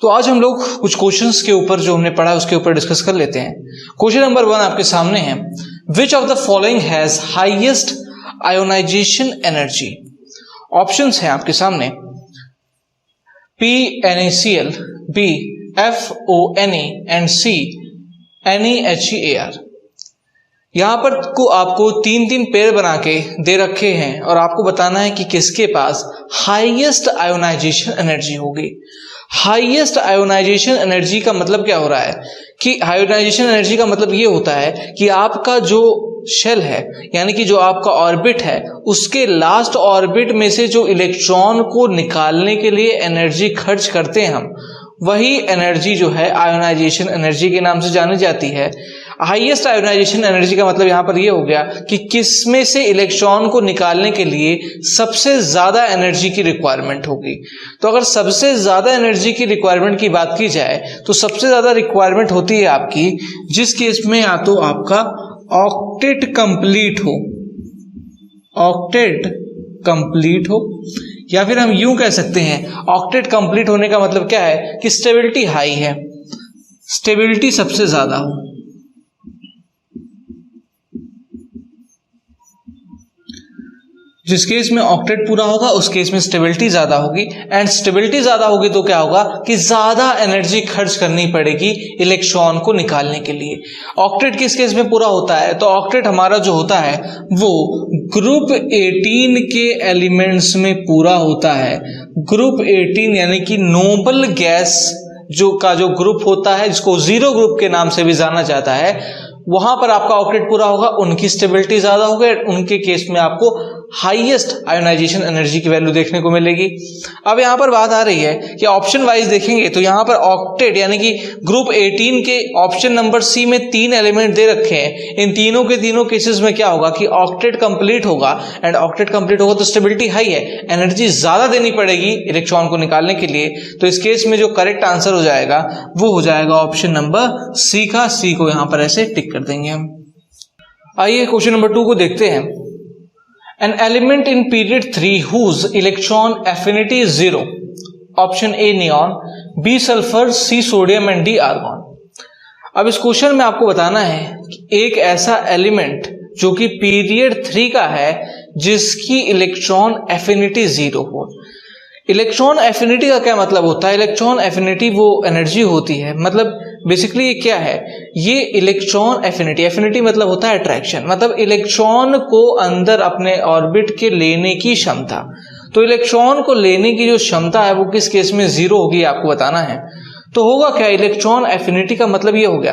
तो आज हम लोग कुछ क्वेश्चंस के ऊपर जो हमने पढ़ा उसके ऊपर डिस्कस कर लेते हैं। क्वेश्चन नंबर 1 आपके सामने है, which of the following has highest ionization energy. Options हैं आपके सामने, PNaCl, B FONe and C NeHeAr। यहां पर आपको 3 पेयर बना के दे रखे हैं और आपको बताना है कि किसके पास हाईएस्ट आयोनाइजेशन एनर्जी होगी। हाईएस्ट आयोनाइजेशन एनर्जी का मतलब क्या हो रहा है कि आयोनाइजेशन एनर्जी का मतलब ये होता है कि आपका जो शेल है यानी कि जो आपका ऑर्बिट है उसके लास्ट ऑर्बिट में से जो इलेक्ट्रॉन को निकालने के लिए एनर्जी खर्च करते हैं हम, वही एनर्जी जो है आयोनाइजेशन एनर्जी के नाम से जानी जाती है। हाईएस्ट आयोनाइजेशन एनर्जी का मतलब यहां पर यह हो गया कि किसमें से इलेक्ट्रॉन को निकालने के लिए सबसे ज्यादा एनर्जी की रिक्वायरमेंट होगी। तो अगर सबसे ज्यादा एनर्जी की रिक्वायरमेंट की बात की जाए तो सबसे ज्यादा रिक्वायरमेंट होती है आपकी जिस केस में या तो आपका ऑक्टेट कंप्लीट हो, ऑक्टेट कंप्लीट हो, या फिर हम यूं कह सकते हैं ऑक्टेट कंप्लीट होने का मतलब क्या है कि स्टेबिलिटी हाई है, स्टेबिलिटी सबसे ज्यादा हो। जिस केस में ऑक्टेट पूरा होगा उस केस में स्टेबिलिटी ज्यादा होगी, एंड स्टेबिलिटी ज्यादा होगी तो क्या होगा कि ज्यादा एनर्जी खर्च करनी पड़ेगी इलेक्ट्रॉन को निकालने के लिए। ऑक्टेट किस केस में पूरा होता है, तो ऑक्टेट हमारा जो होता है वो ग्रुप 18 के एलिमेंट्स में पूरा होता है। ग्रुप 18 यानी कि नोबल गैस जो ग्रुप होता है जिसको जीरो ग्रुप के नाम से भी जाना जाता है, वहां पर आपका ऑक्टेट पूरा होगा, उनकी स्टेबिलिटी ज्यादा होगी, उनके केस में आपको हाईएस्ट आयोनाइजेशन एनर्जी की वैल्यू देखने को मिलेगी। अब यहां पर बात आ रही है कि ऑप्शन वाइज देखेंगे तो यहां पर ऑक्टेट यानी कि ग्रुप 18 के ऑप्शन नंबर सी में 3 एलिमेंट दे रखे हैं। इन तीनों के तीनों केसेस में क्या होगा कि ऑक्टेट कंप्लीट होगा, एंड ऑक्टेट कंप्लीट होगा तो स्टेबिलिटी हाई है, एनर्जी ज्यादा देनी पड़ेगी इलेक्ट्रॉन को निकालने के लिए। तो इस केस में जो करेक्ट आंसर हो जाएगा वो हो जाएगा ऑप्शन नंबर सी का। सी को यहां पर ऐसे टिक कर देंगे हम। आइए क्वेश्चन नंबर 2 को देखते हैं। An element in period 3 whose electron affinity is 0. Option A neon, B sulfur, C sodium and D argon. अब इस क्वेश्चन में आपको बताना है कि एक ऐसा एलिमेंट जो कि पीरियड 3 का है जिसकी इलेक्ट्रॉन एफिनिटी 0 हो। इलेक्ट्रॉन एफिनिटी का क्या मतलब होता है? इलेक्ट्रॉन एफिनिटी वो एनर्जी होती है, मतलब बेसिकली ये क्या है, ये इलेक्ट्रॉन एफिनिटी मतलब होता है अट्रैक्शन, मतलब इलेक्ट्रॉन को अंदर अपने ऑर्बिट के लेने की क्षमता। तो इलेक्ट्रॉन को लेने की जो क्षमता है वो किस केस में 0 होगी आपको बताना है। तो होगा क्या, इलेक्ट्रॉन एफिनिटी का मतलब ये हो गया।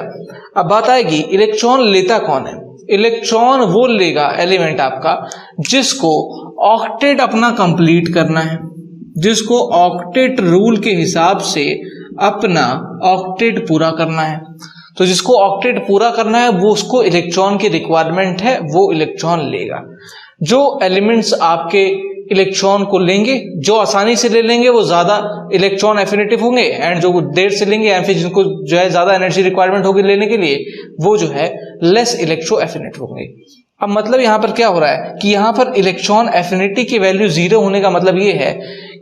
अब बात आएगी इलेक्ट्रॉन लेता कौन है। इलेक्ट्रॉन वो लेगा एलिमेंट आपका जिसको ऑक्टेट अपना कंप्लीट करना है, जिसको ऑक्टेट रूल के हिसाब से अपना ऑक्टेट पूरा करना है। तो जिसको ऑक्टेट पूरा करना है वो उसको इलेक्ट्रॉन की रिक्वायरमेंट है, वो इलेक्ट्रॉन लेगा। जो एलिमेंट्स आपके इलेक्ट्रॉन को लेंगे, जो आसानी से ले लेंगे वो ज्यादा इलेक्ट्रॉन एफिनिटिव होंगे, एंड जो देर से लेंगे या फिर जिनको जो है ज्यादा एनर्जी रिक्वायरमेंट होगी लेने के लिए वो जो है लेस इलेक्ट्रो एफिनिटिव होंगे। अब मतलब यहां पर क्या हो रहा है कि यहां पर इलेक्ट्रॉन एफिनिटी की वैल्यू 0 होने का मतलब ये है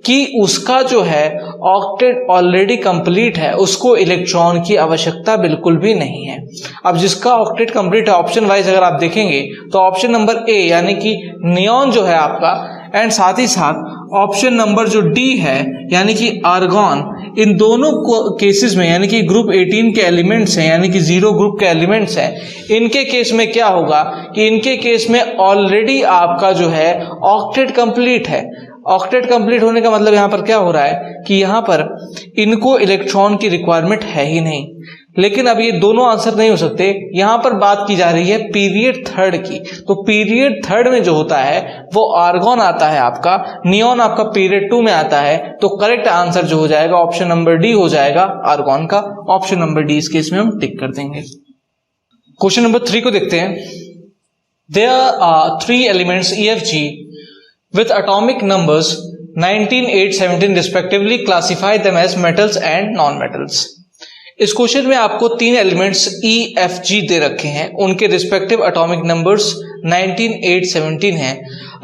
कि उसका जो है ऑक्टेट ऑलरेडी कंप्लीट है, उसको इलेक्ट्रॉन की आवश्यकता बिल्कुल भी नहीं है। अब जिसका ऑक्टेट कंप्लीट है, ऑप्शन वाइज अगर आप देखेंगे तो ऑप्शन नंबर ए यानी कि नियॉन जो है आपका, एंड साथ ही साथ ऑप्शन नंबर जो डी है यानी कि आर्गॉन, इन दोनों केसेस में यानी कि ग्रुप 18 के एलिमेंट्स हैं यानी कि 0 ग्रुप के एलिमेंट्स हैं, इनके केस में क्या होगा कि इनके केस में ऑलरेडी आपका जो है ऑक्टेट कंप्लीट है। ऑक्टेट कंप्लीट होने का मतलब यहां पर क्या हो रहा है कि यहां पर इनको इलेक्ट्रॉन की रिक्वायरमेंट है ही नहीं। लेकिन अब ये दोनों आंसर नहीं हो सकते, यहां पर बात की जा रही है पीरियड 3 की। तो पीरियड 3 में जो होता है वो आर्गॉन आता है आपका, नियॉन आपका पीरियड 2 में आता है। तो करेक्ट आंसर जो हो जाएगा ऑप्शन नंबर डी हो जाएगा आर्गॉन का। ऑप्शन नंबर डी इस केस में हम टिक कर देंगे। क्वेश्चन नंबर 3 को देखते हैं। There are 3 elements EFG with atomic numbers 19, 8, 17 respectively. Classify them as metals and non-metals. इस क्वेश्चन में आपको 3 एलिमेंट्स EFG दे रखे हैं, उनके रिस्पेक्टिव एटॉमिक नंबर्स 19, 8, 17 हैं।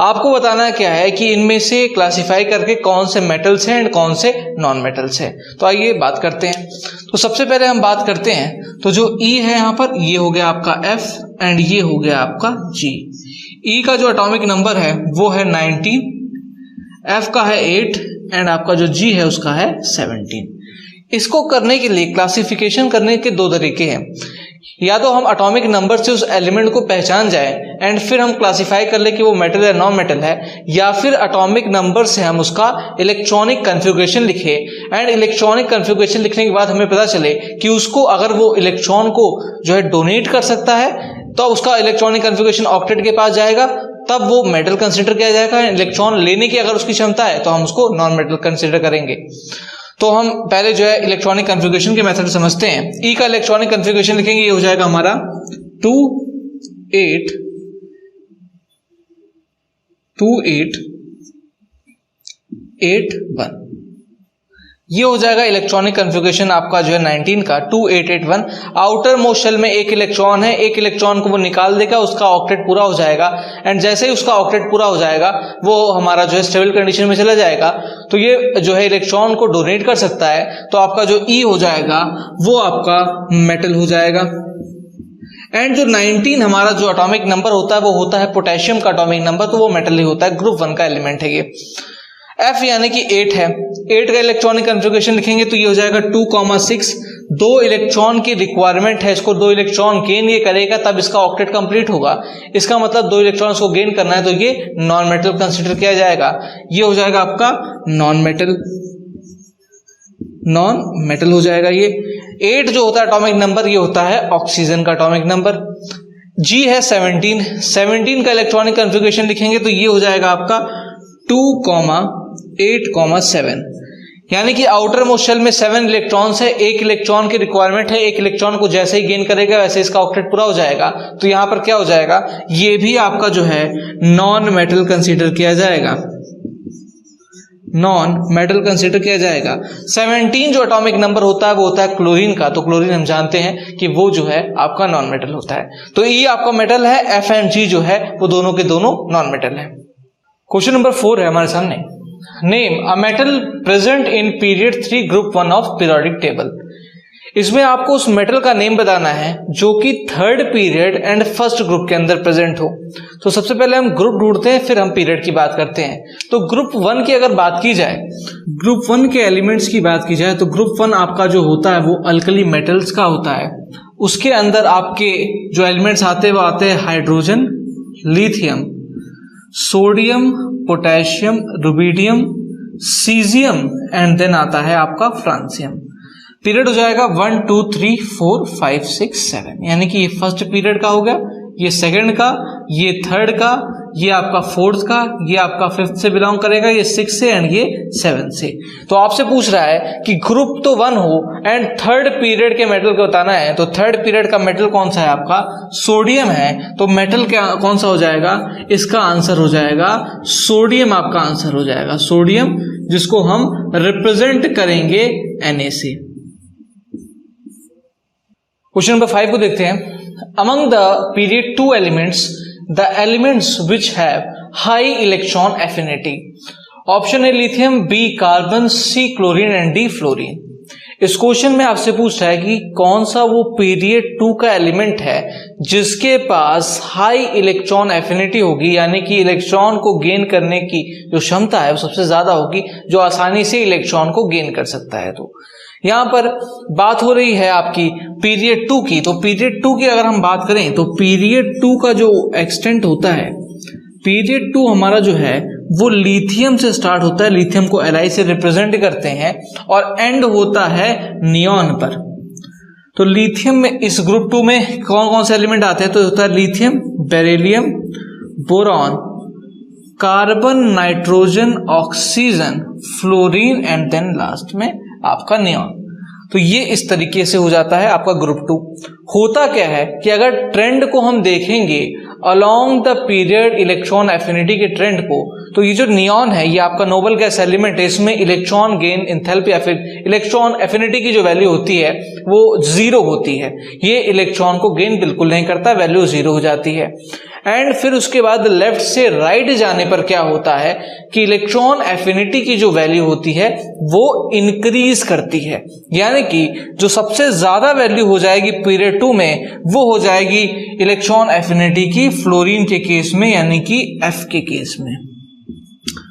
आपको बताना क्या है कि इनमें से क्लासिफाई करके कौन से मेटल्स हैं एंड कौन से नॉन मेटल्स हैं। तो आइए बात करते हैं। तो सबसे पहले हम बात करते हैं, तो जो E है यहाँ पर, ये हो गया आपका F एंड ये हो गया आपका G। E का जो एटॉमिक नंबर है वो है 19, F का है 8 एंड आपका जो G है उसका है 17। इसको करने के लिए क्लासिफिकेशन करने के दो तरीके हैं। या तो हम एटॉमिक नंबर से उस एलिमेंट को पहचान जाए एंड फिर हम क्लासिफाई कर ले कि वो मेटल या नॉन मेटल है, या फिर एटॉमिक नंबर से हम उसका इलेक्ट्रॉनिक कन्फिगरेशन लिखे एंड इलेक्ट्रॉनिक कन्फिगरेशन लिखने के बाद हमें पता चले कि उसको अगर वो इलेक्ट्रॉन को जो है डोनेट कर सकता है तो उसका इलेक्ट्रॉनिक कन्फिगरेशन ऑक्टेट के पास जाएगा, तब वो मेटल कंसिडर किया जाएगा। इलेक्ट्रॉन लेने की अगर उसकी क्षमता है तो हम उसको नॉन मेटल कंसिडर करेंगे। तो हम पहले जो है इलेक्ट्रॉनिक कन्फिगरेशन के मेथड समझते हैं। ई का इलेक्ट्रॉनिक कन्फिगरेशन लिखेंगे, ये हो जाएगा हमारा 2 8 8 1। ये हो जाएगा इलेक्ट्रॉनिक कन्फिगरेशन आपका जो है 19 का 2881। आउटर मोस्ट शेल में एक इलेक्ट्रॉन है, एक इलेक्ट्रॉन को वो निकाल देगा, उसका ऑक्टेट पूरा हो जाएगा एंड जैसे ही उसका ऑक्टेट पूरा हो जाएगा वो हमारा जो है स्टेबल कंडीशन में चला जाएगा। तो ये जो है इलेक्ट्रॉन को डोनेट कर सकता है, तो आपका जो E हो जाएगा वो आपका मेटल हो जाएगा। एंड जो 19 हमारा जो एटॉमिक नंबर होता है वो होता है पोटेशियम का एटॉमिक नंबर, तो वो मेटल ही होता है, ग्रुप 1 का एलिमेंट है ये। F यानी कि 8 है, 8 का इलेक्ट्रॉनिक कन्फिगरेशन लिखेंगे तो ये हो जाएगा 2,6। 2 इलेक्ट्रॉन की रिक्वायरमेंट है, इसको 2 इलेक्ट्रॉन गेन ये करेगा तब इसका ऑक्टेट कंप्लीट होगा। इसका मतलब 2 इलेक्ट्रॉन्स को गेन करना है तो ये नॉन मेटल कंसिडर किया जाएगा। ये हो जाएगा आपका नॉन मेटल हो जाएगा। ये 8 जो होता है एटॉमिक नंबर, ये होता है ऑक्सीजन का एटॉमिक नंबर। G है 17, 17 का इलेक्ट्रॉनिक कन्फिगरेशन लिखेंगे तो ये हो जाएगा आपका 2,8,7। यानी कि आउटर मोस्ट शेल में 7 इलेक्ट्रॉन्स है, एक इलेक्ट्रॉन की रिक्वायरमेंट है, एक इलेक्ट्रॉन को जैसे ही गेन करेगा वैसे इसका ऑक्टेट पूरा हो जाएगा। तो यहां पर क्या हो जाएगा, ये भी आपका जो है नॉन मेटल कंसीडर किया जाएगा, नॉन मेटल कंसीडर किया जाएगा। 17 जो एटॉमिक नंबर होता है वो होता है क्लोरीन का, तो क्लोरीन हम जानते हैं कि वो जो है आपका नॉन मेटल होता है। तो E आपका मेटल है, F एंड G जो है वो दोनों के दोनों नॉन मेटल है। क्वेश्चन नंबर 4 है हमारे सामने, name a metal present in period 3 group 1 of periodic table. इसमें आपको उस मेटल का नेम बताना है जो कि 3rd period and 1st group के अंदर प्रेजेंट हो। तो सबसे पहले हम ग्रुप ढूंढते हैं, फिर हम पीरियड की बात करते हैं। तो ग्रुप 1 की अगर बात की जाए, ग्रुप 1 के एलिमेंट्स की बात की जाए तो ग्रुप 1 आपका जो होता है वो अल्कली मेटल्स का होता है। उसके अंदर आपके जो एलिमेंट्स आते हैं वो आते हैं hydrogen, lithium, sodium, potassium, rubidium, caesium and then आता है आपका फ्रांसियम। पीरियड हो जाएगा 1 2 3 4 5 6 7, यानी कि ये 1st पीरियड का हो गया, ये 2nd का, ये 3rd का, ये आपका 4th का, ये आपका 5th से बिलोंग करेगा, ये 6th से एंड ये 7th से। तो आपसे पूछ रहा है कि ग्रुप तो 1 हो एंड 3rd पीरियड के मेटल को बताना है, तो 3rd पीरियड का मेटल कौन सा है आपका, सोडियम है। तो मेटल क्या कौन सा हो जाएगा, इसका आंसर हो जाएगा सोडियम, आपका आंसर हो जाएगा सोडियम, जिसको हम रिप्रेजेंट करेंगे Na से। क्वेश्चन नंबर 5 को देखते हैं। Among the period 2 elements, the elements which have high electron affinity. Option है lithium, B carbon, C chlorine and D fluorine. इस क्वेश्चन में आपसे पूछ रहा है कि कौन सा वो पीरियड 2 का एलिमेंट है जिसके पास हाई इलेक्ट्रॉन एफिनिटी होगी, यानी कि इलेक्ट्रॉन को गेन करने की जो क्षमता है वो सबसे ज्यादा होगी, जो आसानी से इलेक्ट्रॉन को गेन कर सकता है। तो यहां पर बात हो रही है आपकी पीरियड 2 की। तो पीरियड 2 की अगर हम बात करें तो पीरियड 2 का जो एक्सटेंट होता है, पीरियड 2 हमारा जो है वो लिथियम से स्टार्ट होता है, लिथियम को Li से रिप्रेजेंट करते हैं, और एंड होता है नियॉन पर। तो लिथियम में इस ग्रुप 2 में कौन कौन से एलिमेंट आते हैं, तो होता है lithium, beryllium, boron, carbon, nitrogen, oxygen, fluorine and then last में आपका नियॉन। तो ये इस तरीके से हो जाता है आपका ग्रुप 2। होता क्या है कि अगर ट्रेंड को हम देखेंगे along the period electron affinity के ट्रेंड को, तो ये जो नियॉन है ये आपका नोबल गैस एलिमेंट है, इसमें इलेक्ट्रॉन गेन एंथैल्पी या फिर इलेक्ट्रॉन एफिनिटी की जो वैल्यू होती है वो 0 होती है। ये इलेक्ट्रॉन को गेन बिल्कुल नहीं करता, वैल्यू 0 हो जाती है। एंड फिर उसके बाद लेफ्ट से राइट जाने पर क्या होता है कि इलेक्ट्रॉन एफिनिटी की जो वैल्यू होती है वो इंक्रीज करती है, यानी कि जो सबसे ज्यादा वैल्यू हो जाएगी पीरियड 2 में वो हो जाएगी इलेक्ट्रॉन एफिनिटी की फ्लोरीन के केस में, यानी कि F के केस में।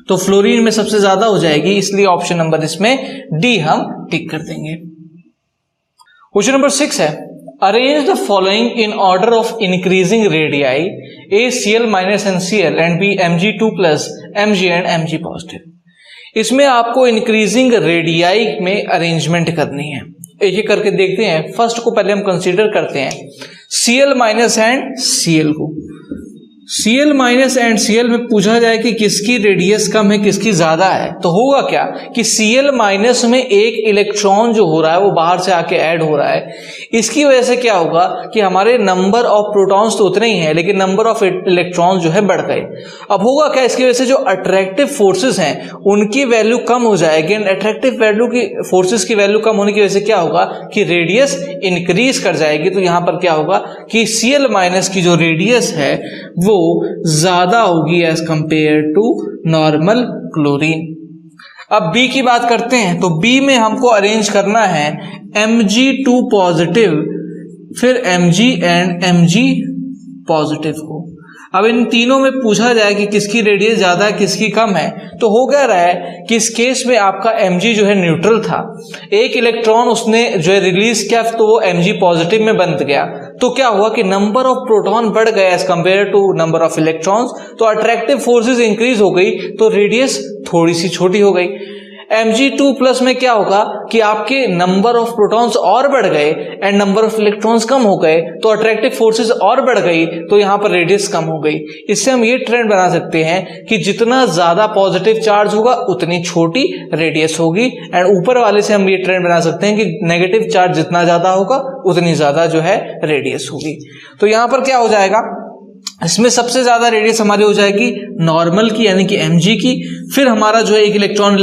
तो फ्लोरीन में सबसे ज्यादा हो जाएगी, इसलिए ऑप्शन नंबर इसमें डी हम टिक कर देंगे। क्वेश्चन नंबर 6 है, arrange the following in order of increasing radii A Cl minus and Cl and B Mg2 plus Mg and Mg positive. इसमें आपको इंक्रीजिंग रेडियाई में अरेंजमेंट करनी है, एक एक करके देखते हैं। फर्स्ट को पहले हम कंसीडर करते हैं Cl माइनस एंड Cl को। Cl माइनस एंड Cl में पूछा जाए कि किसकी रेडियस कम है किसकी ज्यादा है, तो होगा क्या कि Cl माइनस में एक इलेक्ट्रॉन जो हो रहा है वो बाहर से आके ऐड हो रहा है। इसकी वजह से क्या होगा कि हमारे नंबर ऑफ प्रोटॉन्स तो उतने ही हैं लेकिन नंबर ऑफ इलेक्ट्रॉन्स जो है बढ़ गए। अब होगा क्या, इसकी वजह से जो अट्रैक्टिव फोर्सेस हैं उनकी वैल्यू कम हो जाएगी एंड अट्रैक्टिव वैल्यू की फोर्सेस की वैल्यू कम होने की वजह से क्या होगा कि रेडियस इंक्रीज कर जाएगी। तो यहां पर क्या होगा कि Cl माइनस की जो रेडियस है वो ज्यादा होगी as compare to normal chlorine. अब B की बात करते हैं, तो B में हमको अरेंज करना है Mg2 पॉजिटिव फिर Mg एंड Mg पॉजिटिव को। अब इन तीनों में पूछा जाए कि किसकी रेडियस ज्यादा है किसकी कम है, तो हो क्या रहा है कि इस केस में आपका Mg जो है न्यूट्रल था, एक इलेक्ट्रॉन उसने जो है रिलीज किया तो वो Mg पॉजिटिव में बन गया। तो क्या हुआ कि नंबर ऑफ प्रोटॉन बढ़ गया as compare to number of electrons, तो अट्रैक्टिव फोर्सेस इंक्रीज हो गई तो रेडियस थोड़ी सी छोटी हो गई। Mg2 प्लस में क्या होगा कि आपके नंबर ऑफ प्रोटॉन्स और बढ़ गए एंड नंबर ऑफ इलेक्ट्रॉन्स कम हो गए, तो अट्रैक्टिव फोर्सेस और बढ़ गई, तो यहां पर रेडियस कम हो गई। इससे हम ये ट्रेंड बना सकते हैं कि जितना ज्यादा पॉजिटिव चार्ज होगा उतनी छोटी रेडियस होगी, एंड ऊपर वाले से हम ये ट्रेंड बना सकते हैं कि नेगेटिव चार्ज जितना ज्यादा होगा उतनी ज्यादा जो है रेडियस होगी। तो यहां पर क्या हो जाएगा, इसमें सबसे ज्यादा रेडियस हमारी हो जाएगी नॉर्मल की यानी कि Mg की, फिर हमारा जो है एक इलेक्ट्रॉन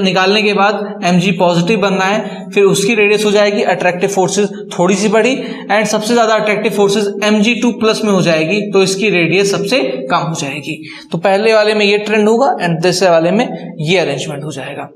निकालने के बाद Mg पॉजिटिव बनना है, फिर उसकी रेडियस हो जाएगी, अट्रैक्टिव फोर्सेस थोड़ी सी बढ़ी एंड सबसे ज्यादा अट्रैक्टिव फोर्सेस Mg2 प्लस में हो जाएगी, तो इसकी रेडियस सबसे कम हो जाएगी। तो पहले वाले में ये ट्रेंड होगा एंड दूसरे वाले में ये अरेंजमेंट हो जाएगा।